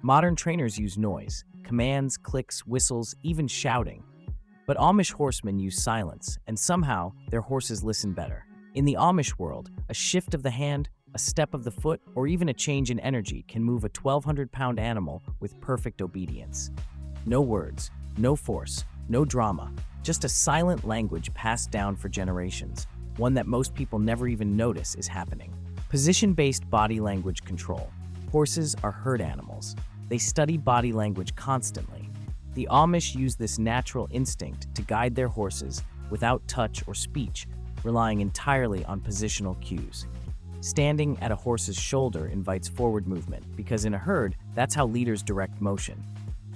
Modern trainers use noise, commands, clicks, whistles, even shouting. But Amish horsemen use silence, and somehow their horses listen better. In the Amish world, a shift of the hand, a step of the foot, or even a change in energy can move a 1,200-pound animal with perfect obedience. No words, no force, no drama, just a silent language passed down for generations, one that most people never even notice is happening. Position-based body language control. Horses are herd animals. They study body language constantly. The Amish use this natural instinct to guide their horses without touch or speech, relying entirely on positional cues. Standing at a horse's shoulder invites forward movement because in a herd, that's how leaders direct motion.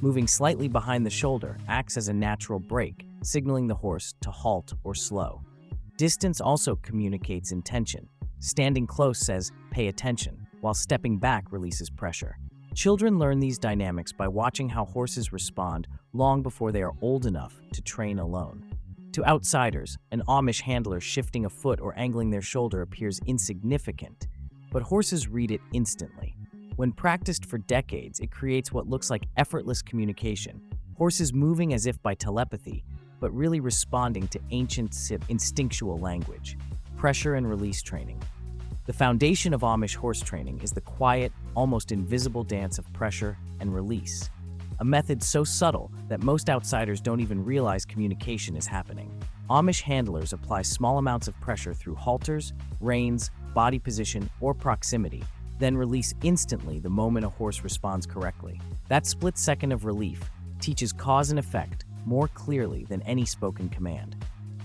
Moving slightly behind the shoulder acts as a natural brake, signaling the horse to halt or slow. Distance also communicates intention. Standing close says, "Pay attention," while stepping back releases pressure. Children learn these dynamics by watching how horses respond long before they are old enough to train alone. To outsiders, an Amish handler shifting a foot or angling their shoulder appears insignificant, but horses read it instantly. When practiced for decades, it creates what looks like effortless communication, horses moving as if by telepathy, but really responding to ancient instinctual language. Pressure and release training. The foundation of Amish horse training is the quiet, almost invisible dance of pressure and release, a method so subtle that most outsiders don't even realize communication is happening. Amish handlers apply small amounts of pressure through halters, reins, body position, or proximity, then release instantly the moment a horse responds correctly. That split second of relief teaches cause and effect more clearly than any spoken command.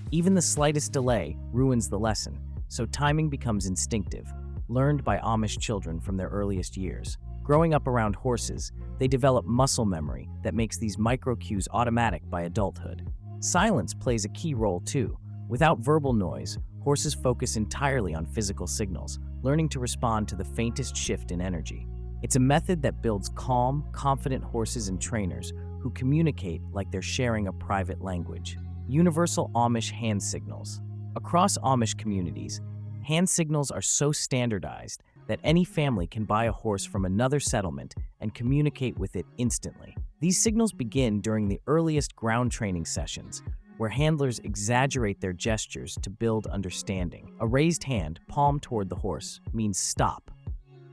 Even the slightest delay ruins the lesson, so timing becomes instinctive, learned by Amish children from their earliest years. Growing up around horses, they develop muscle memory that makes these micro-cues automatic by adulthood. Silence plays a key role too. Without verbal noise, horses focus entirely on physical signals, learning to respond to the faintest shift in energy. It's a method that builds calm, confident horses and trainers who communicate like they're sharing a private language. Universal Amish hand signals. Across Amish communities, hand signals are so standardized that any family can buy a horse from another settlement and communicate with it instantly. These signals begin during the earliest ground training sessions, where handlers exaggerate their gestures to build understanding. A raised hand, palm toward the horse, means stop.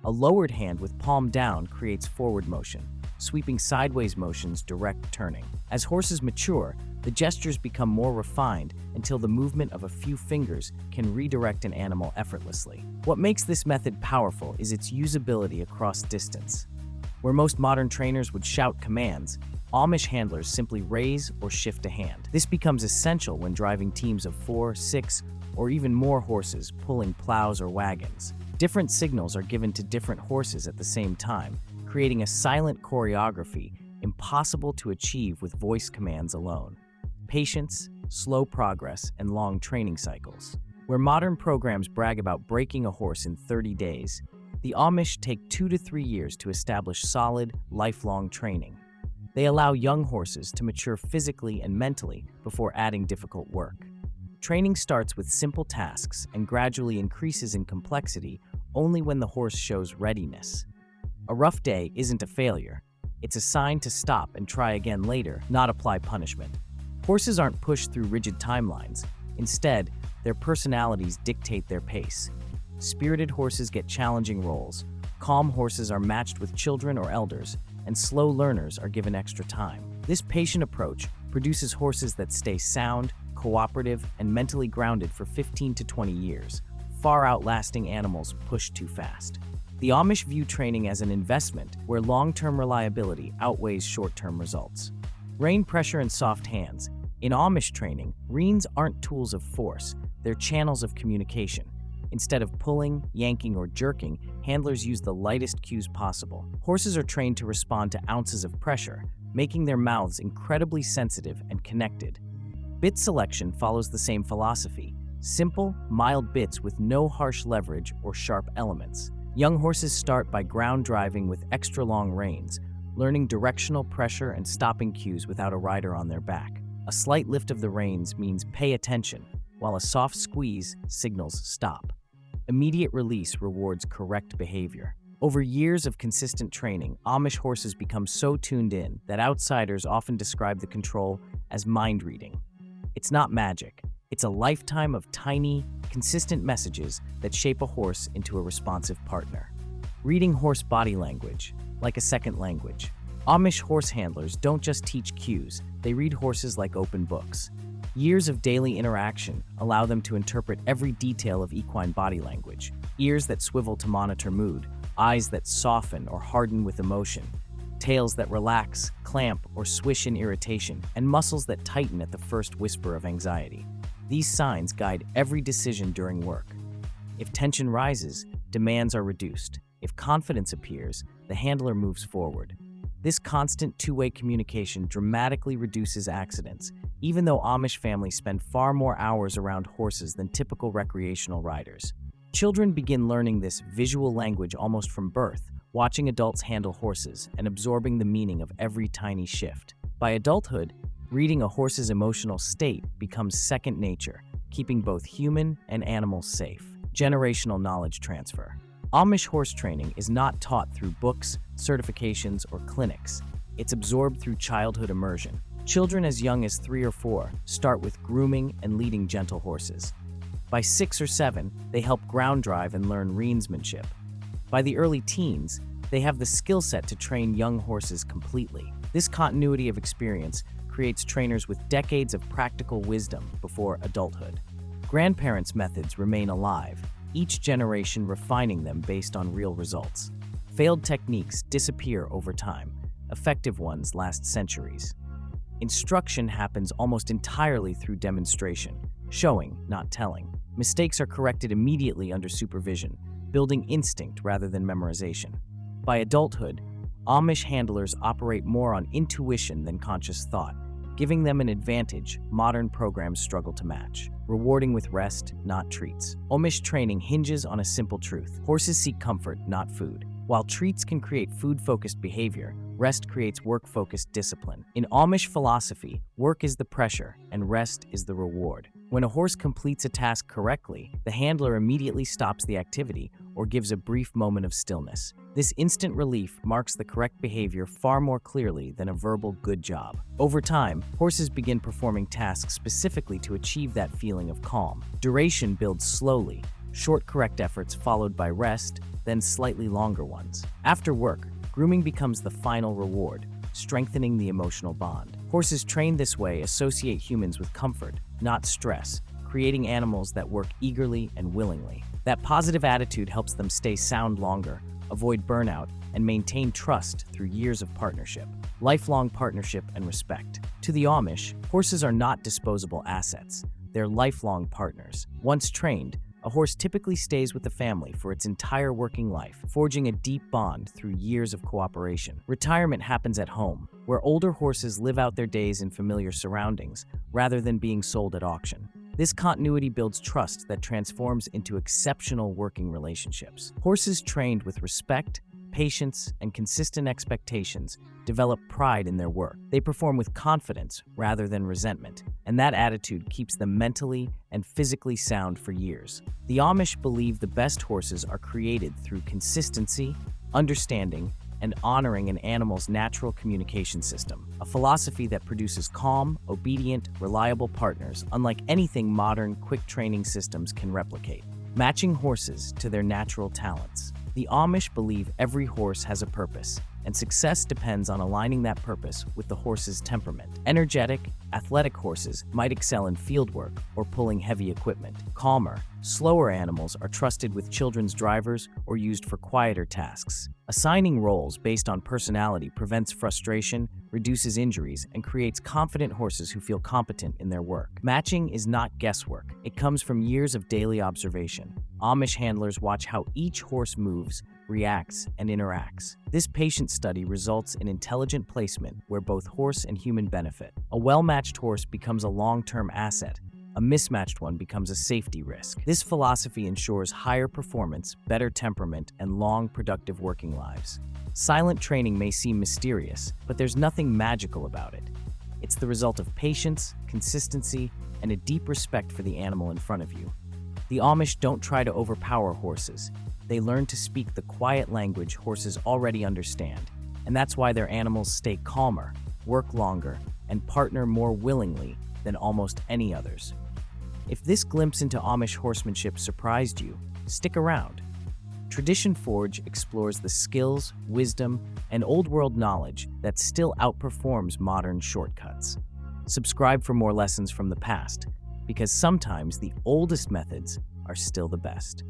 A lowered hand with palm down creates forward motion. Sweeping sideways motions direct turning. As horses mature, the gestures become more refined until the movement of a few fingers can redirect an animal effortlessly. What makes this method powerful is its usability across distance. Where most modern trainers would shout commands, Amish handlers simply raise or shift a hand. This becomes essential when driving teams of 4, 6, or even more horses pulling plows or wagons. Different signals are given to different horses at the same time, creating a silent choreography impossible to achieve with voice commands alone. Patience, slow progress, and long training cycles. Where modern programs brag about breaking a horse in 30 days, the Amish take 2 to 3 years to establish solid, lifelong training. They allow young horses to mature physically and mentally before adding difficult work. Training starts with simple tasks and gradually increases in complexity only when the horse shows readiness. A rough day isn't a failure. It's a sign to stop and try again later, not apply punishment. Horses aren't pushed through rigid timelines. Instead, their personalities dictate their pace. Spirited horses get challenging roles, calm horses are matched with children or elders, and slow learners are given extra time. This patient approach produces horses that stay sound, cooperative, and mentally grounded for 15 to 20 years, far outlasting animals pushed too fast. The Amish view training as an investment where long-term reliability outweighs short-term results. Rein pressure and soft hands. In Amish training, reins aren't tools of force, they're channels of communication. Instead of pulling, yanking, or jerking, handlers use the lightest cues possible. Horses are trained to respond to ounces of pressure, making their mouths incredibly sensitive and connected. Bit selection follows the same philosophy. Simple, mild bits with no harsh leverage or sharp elements. Young horses start by ground driving with extra long reins, learning directional pressure and stopping cues without a rider on their back. A slight lift of the reins means pay attention, while a soft squeeze signals stop. Immediate release rewards correct behavior. Over years of consistent training, Amish horses become so tuned in that outsiders often describe the control as mind reading. It's not magic. It's a lifetime of tiny, consistent messages that shape a horse into a responsive partner. Reading horse body language, like a second language. Amish horse handlers don't just teach cues, they read horses like open books. Years of daily interaction allow them to interpret every detail of equine body language. Ears that swivel to monitor mood, eyes that soften or harden with emotion, tails that relax, clamp, or swish in irritation, and muscles that tighten at the first whisper of anxiety. These signs guide every decision during work. If tension rises, demands are reduced. If confidence appears, the handler moves forward. This constant two-way communication dramatically reduces accidents, even though Amish families spend far more hours around horses than typical recreational riders. Children begin learning this visual language almost from birth, watching adults handle horses and absorbing the meaning of every tiny shift. By adulthood, reading a horse's emotional state becomes second nature, keeping both human and animals safe. Generational knowledge transfer. Amish horse training is not taught through books, certifications, or clinics. It's absorbed through childhood immersion. Children as young as 3 or 4 start with grooming and leading gentle horses. By 6 or 7, they help ground drive and learn reinsmanship. By the early teens, they have the skill set to train young horses completely. This continuity of experience creates trainers with decades of practical wisdom before adulthood. Grandparents' methods remain alive, each generation refining them based on real results. Failed techniques disappear over time. Effective ones last centuries. Instruction happens almost entirely through demonstration, showing, not telling. Mistakes are corrected immediately under supervision, building instinct rather than memorization. By adulthood, Amish handlers operate more on intuition than conscious thought, giving them an advantage modern programs struggle to match. Rewarding with rest, not treats. Amish training hinges on a simple truth. Horses seek comfort, not food. While treats can create food-focused behavior, rest creates work-focused discipline. In Amish philosophy, work is the pressure and rest is the reward. When a horse completes a task correctly, the handler immediately stops the activity or gives a brief moment of stillness. This instant relief marks the correct behavior far more clearly than a verbal good job. Over time, horses begin performing tasks specifically to achieve that feeling of calm. Duration builds slowly, short correct efforts followed by rest, then slightly longer ones. After work, grooming becomes the final reward, strengthening the emotional bond. Horses trained this way associate humans with comfort, not stress, creating animals that work eagerly and willingly. That positive attitude helps them stay sound longer, avoid burnout, and maintain trust through years of partnership. Lifelong partnership and respect. To the Amish, horses are not disposable assets. They're lifelong partners. Once trained, a horse typically stays with the family for its entire working life, forging a deep bond through years of cooperation. Retirement happens at home, where older horses live out their days in familiar surroundings, rather than being sold at auction. This continuity builds trust that transforms into exceptional working relationships. Horses trained with respect, patience, and consistent expectations develop pride in their work. They perform with confidence rather than resentment, and that attitude keeps them mentally and physically sound for years. The Amish believe the best horses are created through consistency, understanding, and honoring an animal's natural communication system, a philosophy that produces calm, obedient, reliable partners unlike anything modern, quick training systems can replicate. Matching horses to their natural talents. The Amish believe every horse has a purpose, and success depends on aligning that purpose with the horse's temperament. Energetic, athletic horses might excel in fieldwork or pulling heavy equipment. Calmer, slower animals are trusted with children's drivers or used for quieter tasks. Assigning roles based on personality prevents frustration, reduces injuries, and creates confident horses who feel competent in their work. Matching is not guesswork. It comes from years of daily observation. Amish handlers watch how each horse moves, reacts, and interacts. This patient study results in intelligent placement where both horse and human benefit. A well-matched horse becomes a long-term asset. A mismatched one becomes a safety risk. This philosophy ensures higher performance, better temperament, and long, productive working lives. Silent training may seem mysterious, but there's nothing magical about it. It's the result of patience, consistency, and a deep respect for the animal in front of you. The Amish don't try to overpower horses. they learn to speak the quiet language horses already understand, and that's why their animals stay calmer, work longer, and partner more willingly than almost any others. If this glimpse into Amish horsemanship surprised you, stick around. Tradition Forge explores the skills, wisdom, and old-world knowledge that still outperforms modern shortcuts. Subscribe for more lessons from the past, because sometimes the oldest methods are still the best.